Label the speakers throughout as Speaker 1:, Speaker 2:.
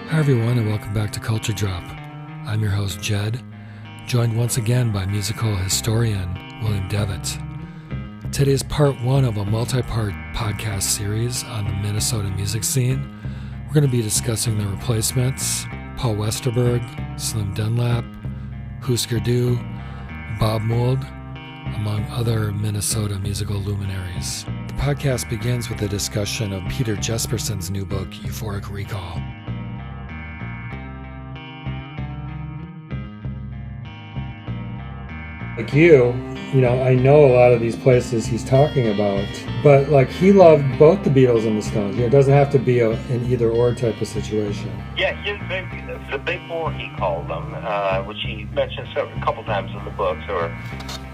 Speaker 1: Hi everyone, and welcome back to Culture Drop. I'm your host Jed, joined once again by musical historian William Devitt. Today is part one of a multi-part podcast series on the Minnesota music scene. We're going to be discussing the Replacements, Paul Westerberg, Slim Dunlap, Hüsker Dü, Bob Mould, among other Minnesota musical luminaries. The podcast begins with a discussion of Peter Jespersen's new book, Euphoric Recall. Like you know, I know a lot of these places he's talking about, but like he loved both the Beatles and the Stones. You know, it doesn't have to be an either-or type of situation.
Speaker 2: Yeah, the big four, he called them, which he mentions a couple times in the books, are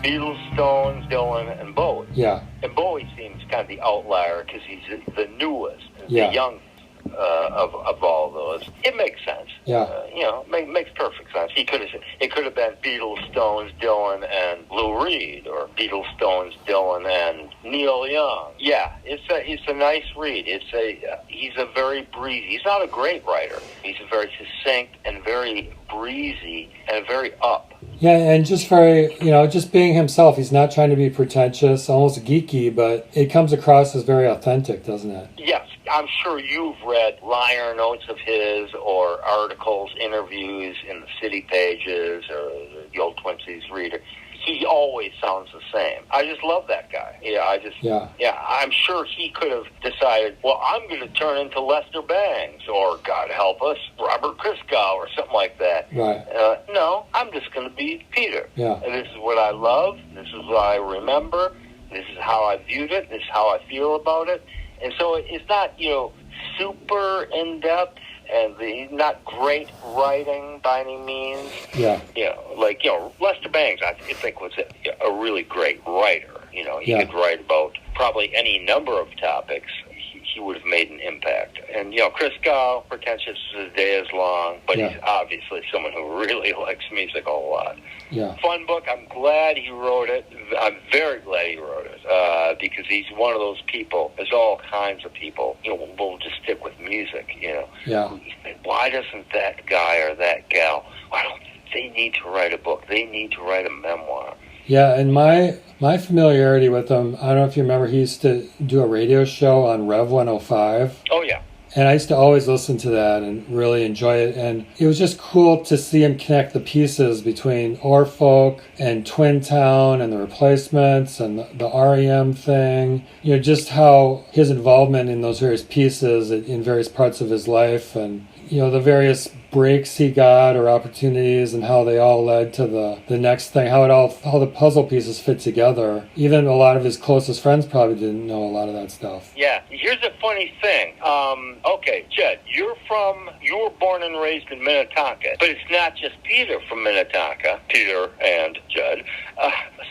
Speaker 2: Beatles, Stones, Dylan, and Bowie.
Speaker 1: Yeah.
Speaker 2: And Bowie seems kind of the outlier because he's the newest,
Speaker 1: yeah.
Speaker 2: the youngest of all those. It makes sense.
Speaker 1: Yeah.
Speaker 2: Makes perfect sense. It could have been Beatles, Stones, Dylan, and Lou Reed, or Beatles, Stones, Dylan, and Neil Young. Yeah, it's a nice read. He's a very breezy. He's not a great writer. He's a very succinct and very breezy and very up.
Speaker 1: Yeah, and just very, just being himself. He's not trying to be pretentious, almost geeky, but it comes across as very authentic, doesn't it?
Speaker 2: Yes. I'm sure you've read liner notes of his or articles, interviews in the City Pages or the Old Twin Cities Reader. He always sounds the same. I just love that guy. I'm sure he could have decided, well, I'm going to turn into Lester Bangs or, God help us, Robert Christgau or something like that.
Speaker 1: Right.
Speaker 2: No, I'm just going to be Peter.
Speaker 1: Yeah.
Speaker 2: And this is what I love. This is what I remember. This is how I viewed it. This is how I feel about it. And so it's not, super in-depth and not great writing by any means.
Speaker 1: Yeah.
Speaker 2: Lester Bangs, I think, was a really great writer. He could write about probably any number of topics. He would have made an impact. And, Christgau, pretentious as his day is long, but he's obviously someone who really likes music a lot.
Speaker 1: Yeah.
Speaker 2: Fun book. I'm glad he wrote it. I'm very glad he wrote it because he's one of those people. There's all kinds of people, will just stick with music,
Speaker 1: Yeah.
Speaker 2: Why doesn't that guy or that gal, why don't they need to write a book? They need to write a memoir.
Speaker 1: Yeah, and my familiarity with him, I don't know if you remember, he used to do a radio show on Rev 105.
Speaker 2: Oh, yeah.
Speaker 1: And I used to always listen to that and really enjoy it. And it was just cool to see him connect the pieces between Orfolk and Twin Town and the Replacements and the REM thing. Just how his involvement in those various pieces in various parts of his life and, the various breaks he got or opportunities and how they all led to the next thing, how the puzzle pieces fit together. Even a lot of his closest friends probably didn't know a lot of that stuff.
Speaker 2: Yeah, here's a funny thing. Okay, Jed, you were born and raised in Minnetonka, but it's not just Peter from Minnetonka, Peter and Jed.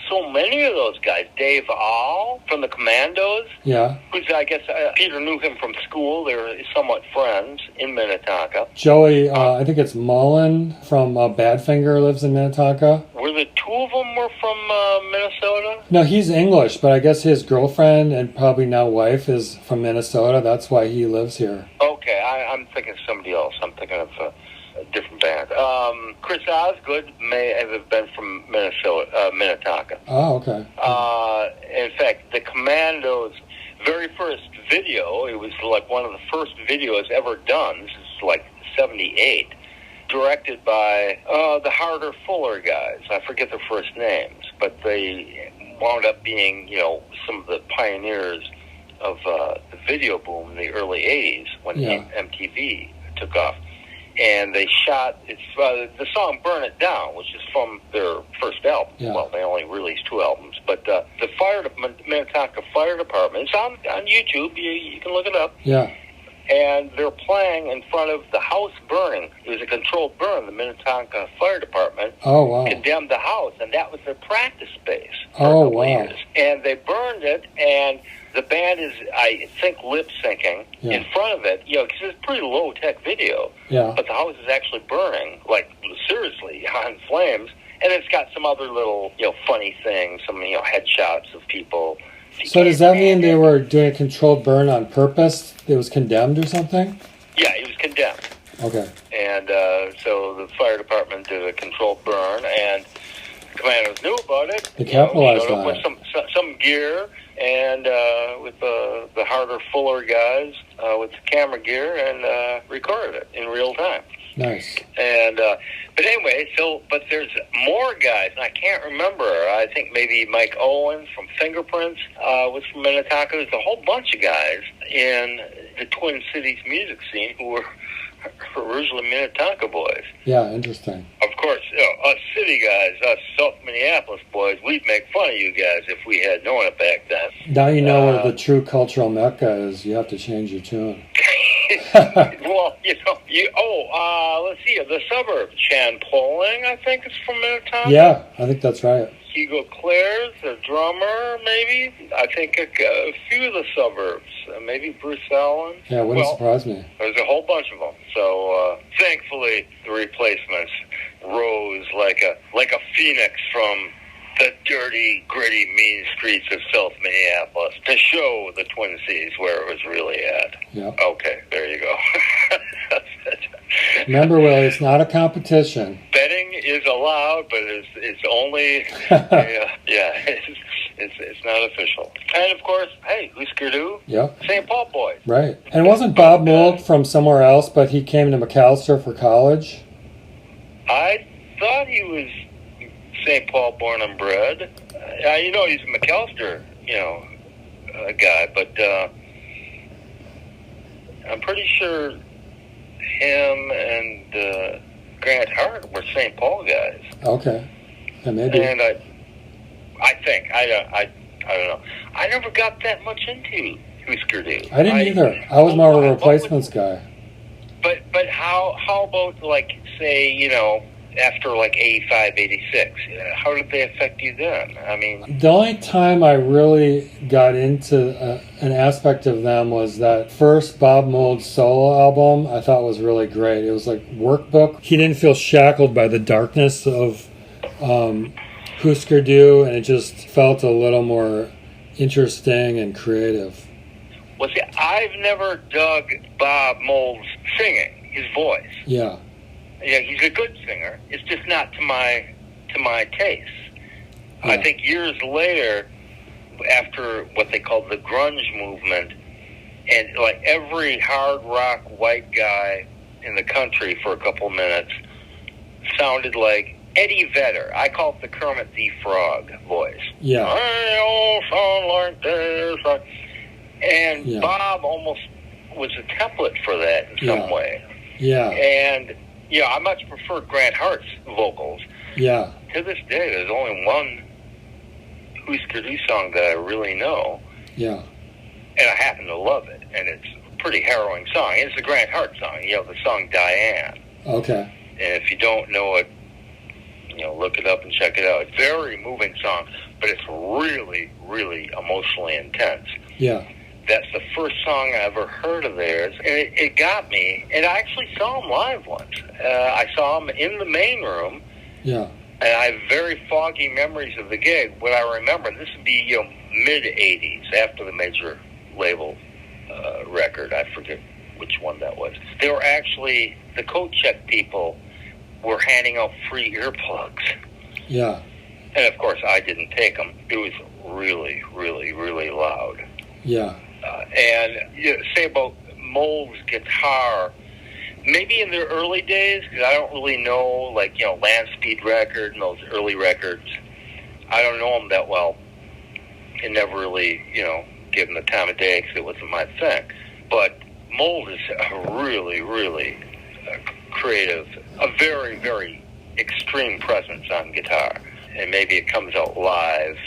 Speaker 2: So many of those guys, Dave Ahl from the Commandos, who's, I guess, Peter knew him from school. They were somewhat friends in Minnetonka.
Speaker 1: Joey, I think it's Mullen from Badfinger lives in Minnetonka.
Speaker 2: Were the two of them were from Minnesota?
Speaker 1: No, he's English, but I guess his girlfriend and probably now wife is from Minnesota. That's why he lives here.
Speaker 2: Okay, I'm thinking of somebody else. I'm thinking of a different band. Chris Osgood may have been from Minnetonka.
Speaker 1: Oh, okay.
Speaker 2: In fact, the Commandos' very first video, it was like one of the first videos ever done. This is like 78, directed by the Harder Fuller guys. I forget their first names, but they wound up being, some of the pioneers of the video boom in the early 80s when MTV took off. And they shot the song Burn It Down, which is from their first album.
Speaker 1: Yeah.
Speaker 2: Well, they only released 2 albums. But the Minnetonka Fire Department, it's on YouTube. You can look it up.
Speaker 1: Yeah.
Speaker 2: And they're playing in front of the house burning. It was a controlled burn. The Minnetonka Fire Department condemned the house, and that was their practice space for a couple of years. And they burned it, and the band is, I think, lip-syncing in front of it, because it's a pretty low-tech video.
Speaker 1: Yeah.
Speaker 2: But the house is actually burning, like, seriously, on flames. And it's got some other little, funny things, some, headshots of people.
Speaker 1: So does that mean they were doing a controlled burn on purpose? It was condemned or something?
Speaker 2: Yeah, it was condemned.
Speaker 1: Okay.
Speaker 2: And so the fire department did a controlled burn, and the commandos knew about it.
Speaker 1: They capitalized
Speaker 2: showed up
Speaker 1: on
Speaker 2: with
Speaker 1: it.
Speaker 2: some gear, and with the harder, fuller guys with the camera gear, and recorded it in real time.
Speaker 1: Nice.
Speaker 2: And but anyway, but there's more guys, and I can't remember. I think maybe Mike Owens from Fingerprints was from Minnetonka. There's a whole bunch of guys in the Twin Cities music scene who were originally Minnetonka boys.
Speaker 1: Yeah, interesting.
Speaker 2: Of course, us city guys, us South Minneapolis boys, we'd make fun of you guys if we had known it back then.
Speaker 1: Now you know where the true cultural mecca is. You have to change your tune.
Speaker 2: Well, let's see, the suburb. Chan Poling, I think, is from Minnetonka.
Speaker 1: Yeah, I think that's right.
Speaker 2: Hugo Claire's the drummer, maybe. I think a few of the suburbs. Maybe Bruce Allen.
Speaker 1: Yeah, it wouldn't surprise me.
Speaker 2: There's a whole bunch of them. So thankfully, the replacements rose like a phoenix from the dirty, gritty, mean streets of South Minneapolis to show the Twin Cities where it was really at.
Speaker 1: Yeah.
Speaker 2: Okay, there you go.
Speaker 1: Remember, Willie, it's not a competition.
Speaker 2: Betting is allowed, but it's only it's not official. And of course, hey, Hüsker Dü,
Speaker 1: Yep.
Speaker 2: St. Paul boys.
Speaker 1: Right. And wasn't Bob Mould from somewhere else, but he came to McAllister for college?
Speaker 2: I thought he was St. Paul born and bred. He's a McAllister, guy, but I'm pretty sure him and Grant Hart were St. Paul guys.
Speaker 1: Okay. Yeah, maybe.
Speaker 2: And I think I don't know. I never got that much into Hüsker Dü.
Speaker 1: I didn't either. I was more of a replacements guy.
Speaker 2: But how about, like, say, after like 85, 86, how did they affect you then? I mean,
Speaker 1: the only time I really got into an aspect of them was that first Bob Mould solo album. I thought was really great. It was like workbook. He didn't feel shackled by the darkness of Hüsker Dü, and it just felt a little more interesting and creative.
Speaker 2: Well, see, I've never dug Bob Mould's singing, his voice.
Speaker 1: Yeah.
Speaker 2: Yeah, he's a good singer. It's just not to my taste. Yeah. I think years later, after what they called the grunge movement, and like every hard rock white guy in the country for a couple minutes sounded like Eddie Vedder. I call it the Kermit the Frog voice.
Speaker 1: Yeah.
Speaker 2: I all sound like this. And yeah. Bob almost was a template for that in some way.
Speaker 1: Yeah.
Speaker 2: And I much preferred Grant Hart's vocals.
Speaker 1: Yeah.
Speaker 2: To this day, there's only one Hüsker Dü song that I really know.
Speaker 1: Yeah.
Speaker 2: And I happen to love it. And it's a pretty harrowing song. It's the Grant Hart song, the song Diane.
Speaker 1: Okay.
Speaker 2: And if you don't know it, look it up and check it out. It's a very moving song, but it's really, really emotionally intense.
Speaker 1: Yeah.
Speaker 2: That's the first song I ever heard of theirs, and it got me. And I actually saw them live once. I saw them in the main room.
Speaker 1: Yeah.
Speaker 2: And I have very foggy memories of the gig. What I remember, this would be mid-'80s, after the major label record. I forget which one that was. They were actually, the coat check people were handing out free earplugs.
Speaker 1: Yeah.
Speaker 2: And of course, I didn't take them. It was really, really, really loud.
Speaker 1: Yeah.
Speaker 2: And say about Mould's guitar, maybe in their early days, because I don't really know, like, Land Speed record and those early records. I don't know them that well. And never really, give them the time of day because it wasn't my thing. But Mould is a really, really creative, a very, very extreme presence on guitar. And maybe it comes out live,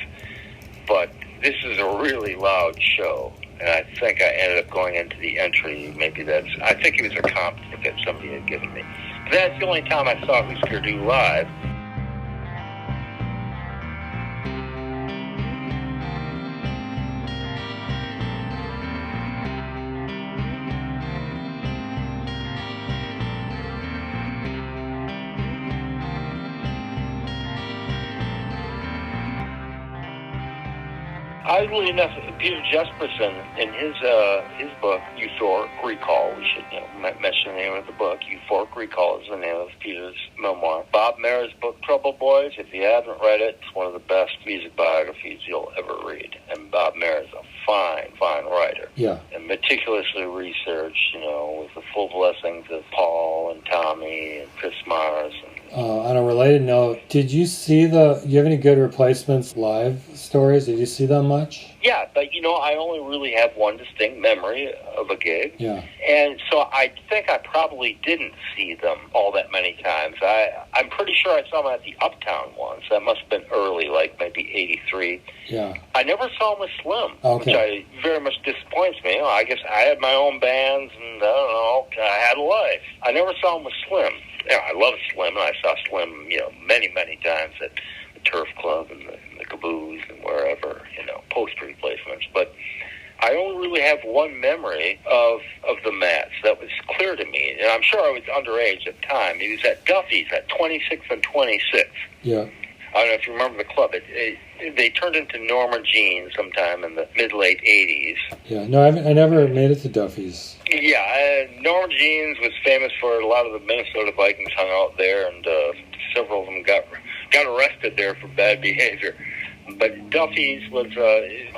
Speaker 2: but this is a really loud show. And I think I ended up going into the entry. I think it was a comp ticket somebody had given me. But that's the only time I saw Hüsker Dü live. Oddly enough, Peter Jespersen, in his book, Euphoric Recall, we should mention the name of the book. Euphoric Recall is the name of Peter's memoir. Bob Maher's book, Trouble Boys, if you haven't read it, it's one of the best music biographies you'll ever read. And Bob Maher is a fine, fine writer.
Speaker 1: Yeah.
Speaker 2: And meticulously researched, with the full blessings of Paul and Tommy and Chris Mars.
Speaker 1: On a related note, did you see do you have any good Replacements live stories? Did you see them much?
Speaker 2: Yeah, but I only really have one distinct memory of a gig.
Speaker 1: Yeah.
Speaker 2: And so I think I probably didn't see them all that many times. I'm pretty sure I saw them at the Uptown once. That must have been early, like maybe 83.
Speaker 1: Yeah.
Speaker 2: I never saw them with Slim,
Speaker 1: okay.
Speaker 2: Which very much disappoints me. I guess I had my own bands and, I had a life. I never saw them with Slim. I love Slim, and I saw Slim, many, many times at the Turf Club and the Caboose and wherever, post-Replacements. But I only really have one memory of the Mats that was clear to me, and I'm sure I was underage at the time. It was at Duffy's at 26th and 26th.
Speaker 1: Yeah.
Speaker 2: I don't know if you remember the club. They turned into Norma Jean sometime in the mid-late 80s.
Speaker 1: Yeah, no, I never made it to Duffy's.
Speaker 2: Yeah, Norma Jean's was famous for a lot of the Minnesota Vikings hung out there, and several of them got arrested there for bad behavior. But Duffy's was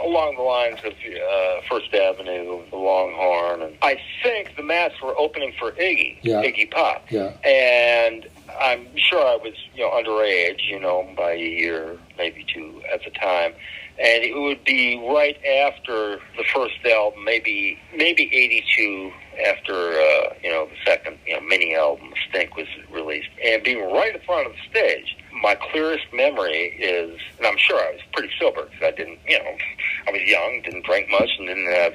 Speaker 2: along the lines of First Avenue, the Longhorn. And I think the Mats were opening for Iggy Pop.
Speaker 1: Yeah.
Speaker 2: And I'm sure I was, underage, by a year, maybe two at the time. And it would be right after the first album, maybe 82, after, the second, mini album, Stink, was released. And being right in front of the stage, my clearest memory is, and I'm sure I was pretty sober, because I didn't, I was young, didn't drink much, and didn't have,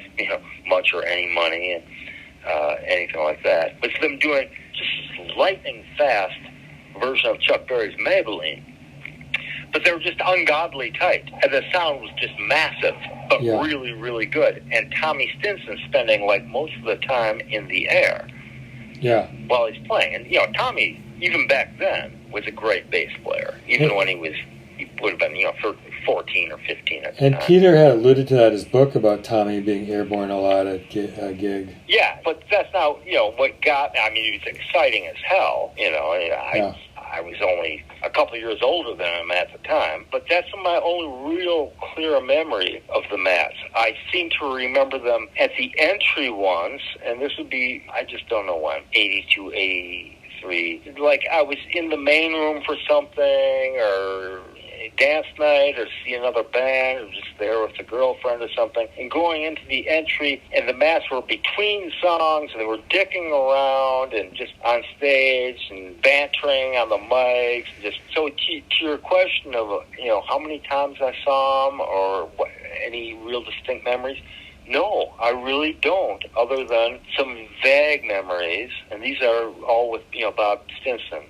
Speaker 2: much or any money, and anything like that. But them doing just lightning fast version of Chuck Berry's Maybelline. But they were just ungodly tight. And the sound was just massive, but really, really good. And Tommy Stinson spending, most of the time in the air while he's playing. And, Tommy, even back then, was a great bass player, even when he would have been, 14 or 15 at the time.
Speaker 1: And Peter had alluded to that in his book about Tommy being airborne a lot at a gig.
Speaker 2: Yeah, but that's not, what got, it was exciting as hell, I was only a couple of years older than him at the time, but that's my only real clear memory of the Mats. I seem to remember them at the entry once, and this would be, I just don't know when, 82, 83. Like I was in the main room for something, or dance night, or see another band, or just there with a girlfriend or something, and going into the entry, and the Mats were between songs, and they were dicking around, and just on stage, and bantering on the mics, just, so to your question of, how many times I saw them, or any real distinct memories, no, I really don't, other than some vague memories, and these are all with, Bob Stinson,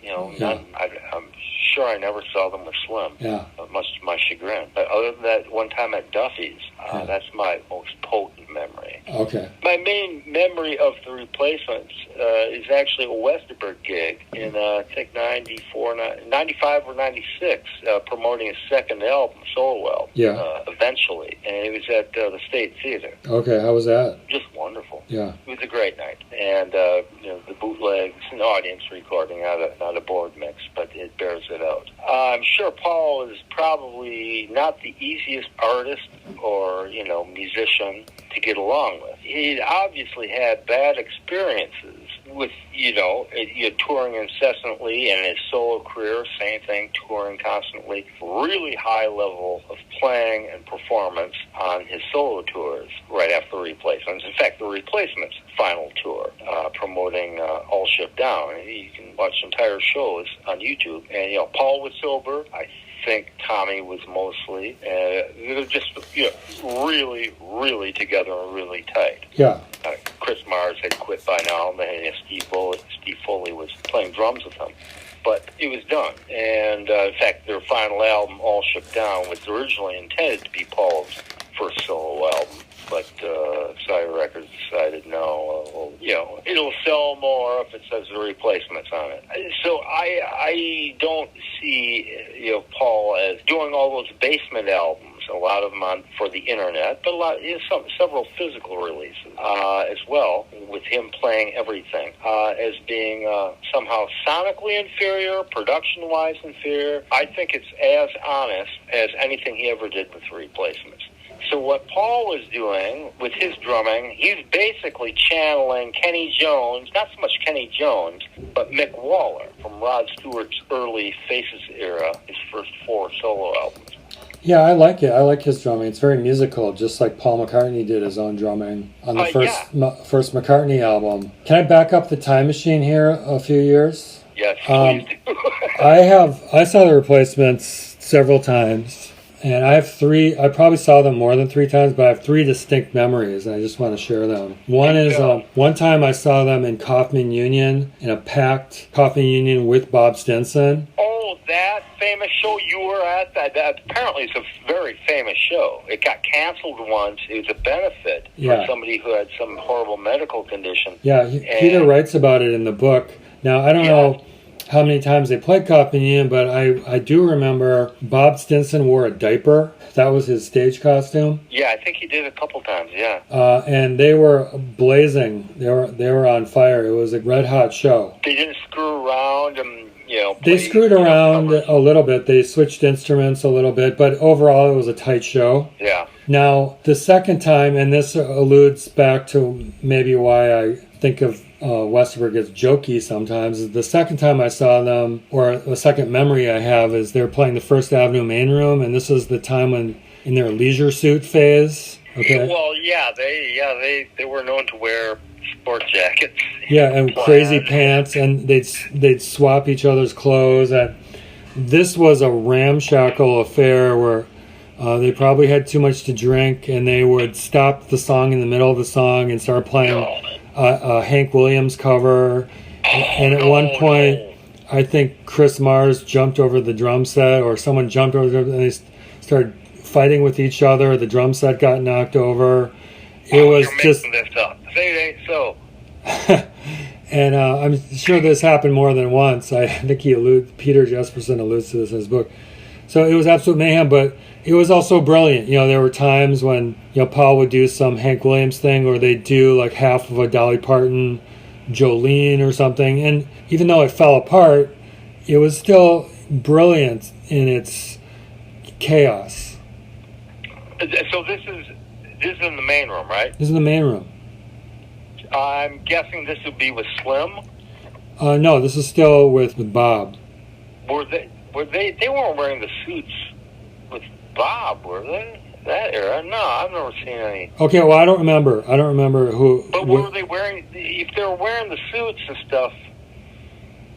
Speaker 2: I'm sure I never saw them with Slim, much to my chagrin. But other than that one time at Duffy's, that's my most potent memory.
Speaker 1: Okay.
Speaker 2: My main memory of the Replacements is actually a Westerberg gig in, I think, 95 or 96, promoting his second album, solo album, eventually. And it was at the State Theater.
Speaker 1: Okay, how was that?
Speaker 2: Just wonderful.
Speaker 1: Yeah.
Speaker 2: It was a great night. And, the bootlegs, an audience recording, not a board mix, but it bears it out. I'm sure Paul is probably not the easiest artist or, musician to get along with. He obviously had bad experiences with, touring incessantly, and his solo career, same thing, touring constantly. Really high level of playing and performance on his solo tours right after the Replacements. In fact, the Replacements' final tour, promoting All Ship Down. You can watch entire shows on YouTube. And, Paul was sober. I think Tommy was mostly. They were just, really, really together and really tight.
Speaker 1: Yeah.
Speaker 2: Chris Mars had quit by now, and Steve Foley was playing drums with him. But it was done. And, in fact, their final album, All Ship Down, was originally intended to be Paul's first solo album. But Sire Records decided, no, it'll sell more if it says the Replacements on it. So I don't see, Paul as doing all those basement albums a lot of them for the internet, but several physical releases as well, with him playing everything as being somehow sonically inferior, production-wise inferior. I think it's as honest as anything he ever did with Replacements. So what Paul was doing with his drumming, he's basically channeling Kenny Jones, not so much Kenny Jones, but Mick Waller from Rod Stewart's early Faces era, his first 4 solo albums.
Speaker 1: Yeah, I like it. I like his drumming. It's very musical, just like Paul McCartney did his own drumming on the first McCartney album. Can I back up the time machine here a few years?
Speaker 2: Yes, please do.
Speaker 1: I saw the Replacements several times. And I have 3, I probably saw them more than 3 times, but I have 3 distinct memories, and I just want to share them. One is, one time I saw them in Kaufman Union, in a packed Kaufman Union with Bob Stinson.
Speaker 2: Oh, that famous show you were at? That apparently it's a very famous show. It got canceled once. It was a benefit for somebody who had some horrible medical condition.
Speaker 1: Yeah, Peter writes about it in the book. Now, I don't know how many times they played Kaufman Union, but I do remember Bob Stinson wore a diaper. That was his stage costume.
Speaker 2: Yeah, I think he did a couple times, yeah.
Speaker 1: And they were blazing. They were on fire. It was a red-hot show.
Speaker 2: They didn't screw around and,
Speaker 1: they screwed around a little bit. They switched instruments a little bit, but overall it was a tight show.
Speaker 2: Yeah.
Speaker 1: Now, the second time, and this alludes back to maybe why I think of Westerberg as jokey sometimes. The second time I saw them, or the second memory I have, is they're playing the First Avenue main room, and this is the time when in their leisure suit phase. Okay.
Speaker 2: Well, they were known to wear sport jackets.
Speaker 1: Yeah, and crazy pants, and they'd swap each other's clothes. And this was a ramshackle affair where they probably had too much to drink, and they would stop the song in the middle of the song and start playing a Hank Williams cover. And at one point, I think Chris Mars jumped over the drum set, or someone jumped over the drum set, and they started fighting with each other. The drum set got knocked over. It was just...
Speaker 2: You're making this up. Say it ain't so.
Speaker 1: And I'm sure this happened more than once. I think Peter Jespersen alludes to this in his book. So it was absolute mayhem, but it was also brilliant. There were times when Paul would do some Hank Williams thing, or they'd do like half of a Dolly Parton Jolene or something. And even though it fell apart, it was still brilliant in its chaos.
Speaker 2: So this is in the main room, right?
Speaker 1: This is in the main room.
Speaker 2: I'm guessing this would be with Slim?
Speaker 1: No, this is still with Bob.
Speaker 2: They weren't wearing the suits with Bob, were they? That era? No, I've never seen any.
Speaker 1: Okay, well, I don't remember who.
Speaker 2: But what were they wearing? If they were wearing the suits and stuff,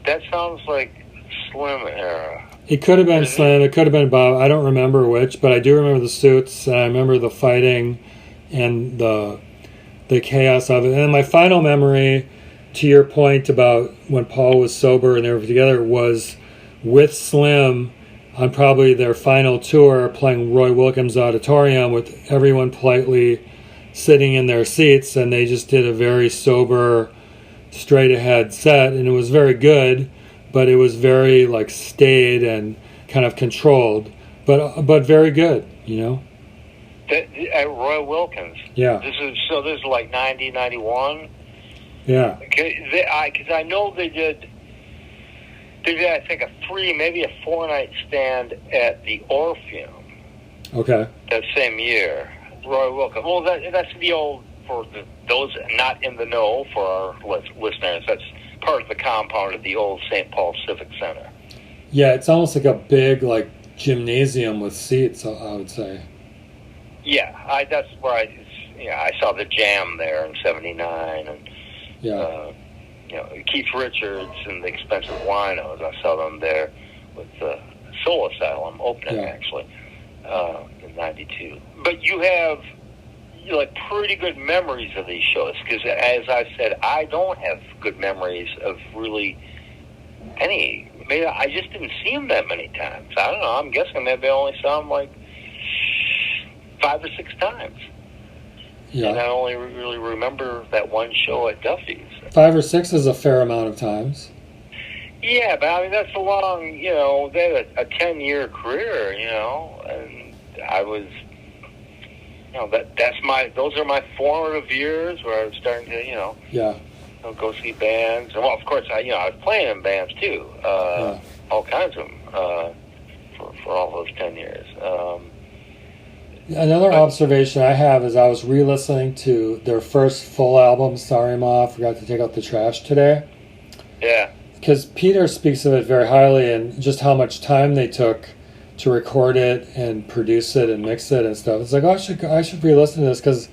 Speaker 2: that sounds like Slim era.
Speaker 1: It could have been Slim. It could have been Bob. I don't remember which, but I do remember the suits, and I remember the fighting and the chaos of it. And then my final memory, to your point about when Paul was sober and they were together, was with Slim on probably their final tour, playing Roy Wilkins Auditorium with everyone politely sitting in their seats, and they just did a very sober, straight-ahead set, and it was very good, but it was very staid and kind of controlled, but very good,
Speaker 2: At Roy Wilkins.
Speaker 1: Yeah.
Speaker 2: This is like 90, 91?
Speaker 1: Yeah.
Speaker 2: Because I know they did, I think, maybe a 4-night stand at the Orpheum.
Speaker 1: Okay.
Speaker 2: That same year. Roy Wilkins. Well, that's the old, for those not in the know, for our listeners, that's part of the compound of the old St. Paul Civic Center.
Speaker 1: Yeah, it's almost like a big, gymnasium with seats, I would say.
Speaker 2: Yeah, that's where I saw the Jam there in '79, and Keith Richards and the Expensive Winos. I saw them there with the Soul Asylum opening actually in '92. But you have pretty good memories of these shows, because as I said, I don't have good memories of really any. Maybe I just didn't see them that many times. I don't know. I'm guessing maybe I only saw them 5 or 6 times.
Speaker 1: Yeah.
Speaker 2: And I only really remember that one show at Duffy's.
Speaker 1: 5 or 6 is a fair amount of times.
Speaker 2: Yeah, but that's a long, they had a 10-year career, and I was those are my formative years where I was starting to, go see bands. And, well, of course, I was playing in bands too, all kinds of them, for all those 10 years.
Speaker 1: Another observation I have is I was re-listening to their first full album, Sorry Ma, I Forgot to Take Out the Trash Today.
Speaker 2: Yeah.
Speaker 1: Because Peter speaks of it very highly, and just how much time they took to record it and produce it and mix it and stuff. It's like, oh, I should re-listen to this, because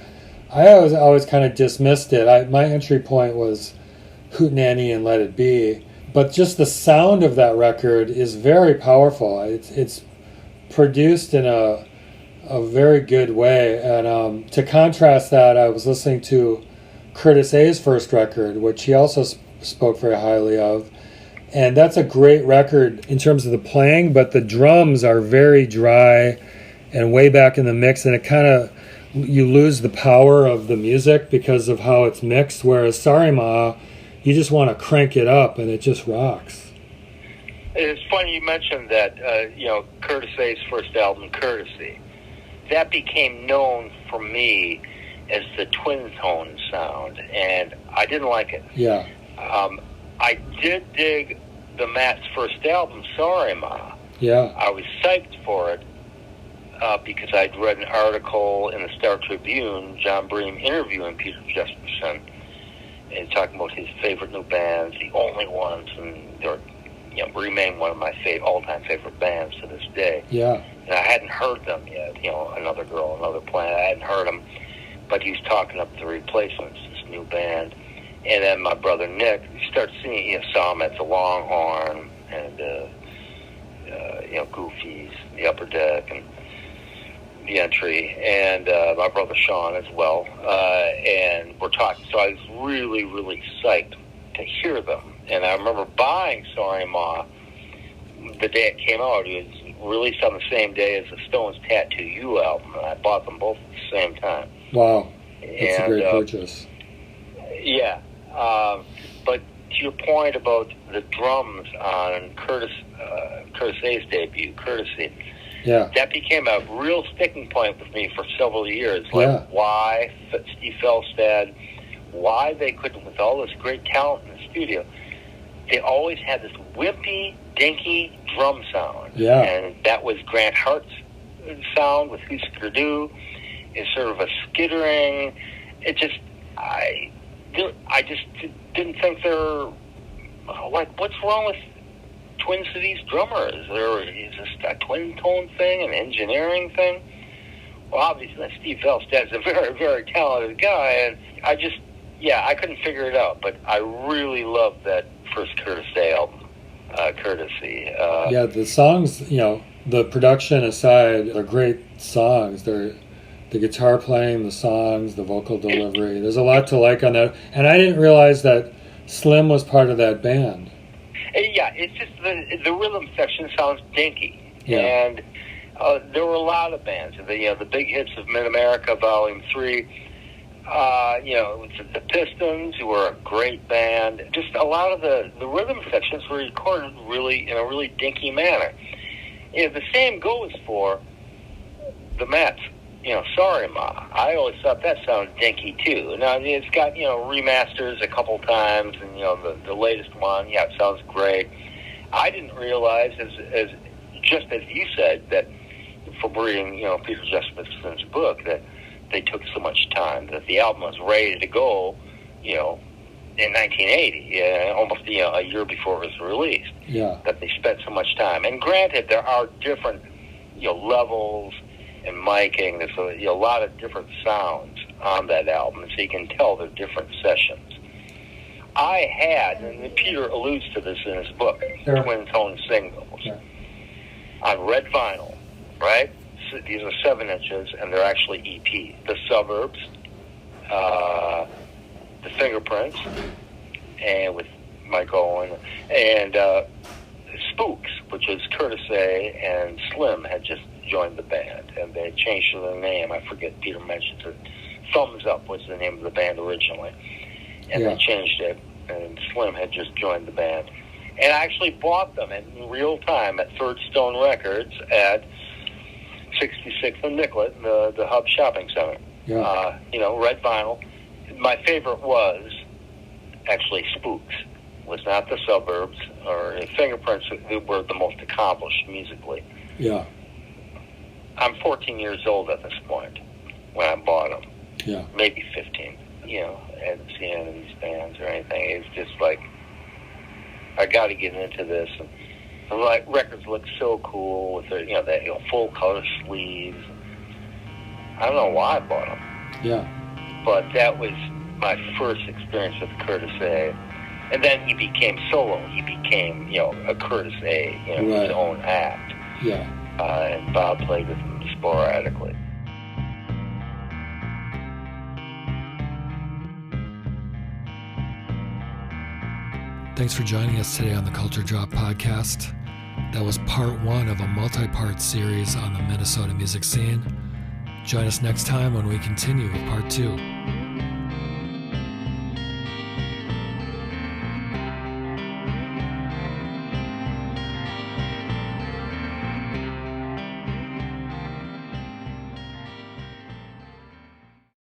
Speaker 1: I always kind of dismissed it. My entry point was Hootenanny and Let It Be. But just the sound of that record is very powerful. It's produced in a very good way. And to contrast that, I was listening to Curtis A's first record, which he also spoke very highly of. And that's a great record in terms of the playing, but the drums are very dry and way back in the mix, and it kind of, you lose the power of the music because of how it's mixed, whereas Sorry Ma, you just want to crank it up and it just rocks.
Speaker 2: It's funny you mentioned that, Curtis A's first album, Courtesy. That became known for me as the twin tone sound, and I didn't like it.
Speaker 1: Yeah.
Speaker 2: I did dig the Matt's first album, Sorry Ma.
Speaker 1: Yeah.
Speaker 2: I was psyched for it because I'd read an article in the Star Tribune, John Bream interviewing Peter Jespersen, and talking about his favorite new bands, the only ones, and they're remain one of my all-time favorite bands to this day.
Speaker 1: Yeah.
Speaker 2: And I hadn't heard them yet, Another Girl, Another Planet. I hadn't heard them, but he was talking up the Replacements, this new band. And then my brother Nick, he started seeing, saw him at the Longhorn and, Goofy's, the Upper Deck, and the Entry, and my brother Sean as well. And we're talking, so I was really, really psyched to hear them. And I remember buying Sorry Ma the day it came out. It was released on the same day as the Stones' Tattoo You album, and I bought them both at the same time.
Speaker 1: Wow. That's a great purchase.
Speaker 2: Yeah. But to your point about the drums on Curtis A's debut, Courtesy, that became a real sticking point with me for several years. Like, why Steve Felstad, why they couldn't, with all this great talent in the studio, they always had this wimpy, dinky drum sound.
Speaker 1: Yeah.
Speaker 2: And that was Grant Hart's sound with Hüsker Dü. It's sort of a skittering. It just, I just didn't think they're, like, what's wrong with Twin Cities drummers? Is this a twin tone thing, an engineering thing? Well, obviously, Steve Felstad's a very, very talented guy, and I couldn't figure it out, but I really loved that first Curtis A album, Courtesy.
Speaker 1: The songs, the production aside, they're great songs. They're the guitar playing, the songs, the vocal delivery. There's a lot to like on that. And I didn't realize that Slim was part of that band.
Speaker 2: Yeah, it's just the rhythm section sounds dinky.
Speaker 1: Yeah.
Speaker 2: And there were a lot of bands. The big hits of Mid-America, Volume 3. The Pistons, who were a great band. Just a lot of the rhythm sections were recorded in a really dinky manner. The same goes for the Mets. Sorry Ma. I always thought that sounded dinky too. Now, it's got, remasters a couple times, and, the latest one, it sounds great. I didn't realize, as just as you said, that from reading, Peter Jespersen's book, that they took so much time, that the album was ready to go, in 1980, almost, a year before it was released.
Speaker 1: Yeah. That
Speaker 2: they spent so much time. And granted, there are different, levels and miking. There's a lot of different sounds on that album, so you can tell they're different sessions. I had, and Peter alludes to this in his book, twin tone singles on red vinyl, right? So these are 7 inches, and they're actually EP. The Suburbs, the Fingerprints, and with Mike Owen, and Spooks, which is Curtis A. and Slim had just joined the band, and they changed their name. I forget, Peter mentioned it. Thumbs Up was the name of the band originally, and they changed it, and Slim had just joined the band. And I actually bought them in real time at Third Stone Records at 66th and Nicollet, the Hub Shopping Center.
Speaker 1: Yeah.
Speaker 2: Red vinyl. My favorite was actually Spooks. Was not the Suburbs or Fingerprints, who were the most accomplished musically.
Speaker 1: Yeah.
Speaker 2: I'm 14 years old at this point when I bought them.
Speaker 1: Yeah.
Speaker 2: Maybe 15. I hadn't seen any of these bands or anything. It's just like, I got to get into this. And the records look so cool with their, that full color sleeves. I don't know why I bought them.
Speaker 1: Yeah.
Speaker 2: But that was my first experience with Curtis A. And then he became solo. He became, a Curtis A, his own act.
Speaker 1: Yeah.
Speaker 2: And Bob played with him sporadically.
Speaker 1: Thanks for joining us today on the Culture Drop podcast. That was part one of a multi-part series on the Minnesota music scene. Join us next time when we continue with part two.